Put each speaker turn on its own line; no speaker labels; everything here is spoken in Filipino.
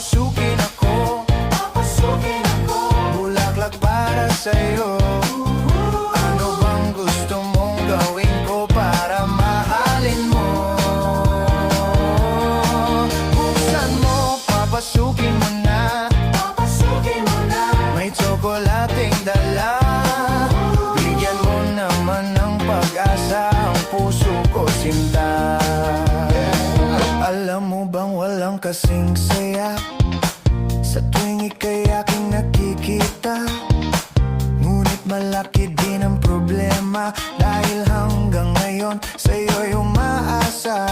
papasukin ako,
papasukin ako.
bulaklak para sa'yo. Ano bang gusto mong gawin ko para mahalin mo? Buksan mo, papasukin mo na,
Papasukin mo na.
may tsokolating dala. Bigyan mo naman ng pag-asa ang puso ko, sinta. Alam mo bang walang kasing saya sa tuwing ika'y aking nakikita? Ngunit malaki din ang problema dahil hanggang ngayon sa'yo'y umaasa.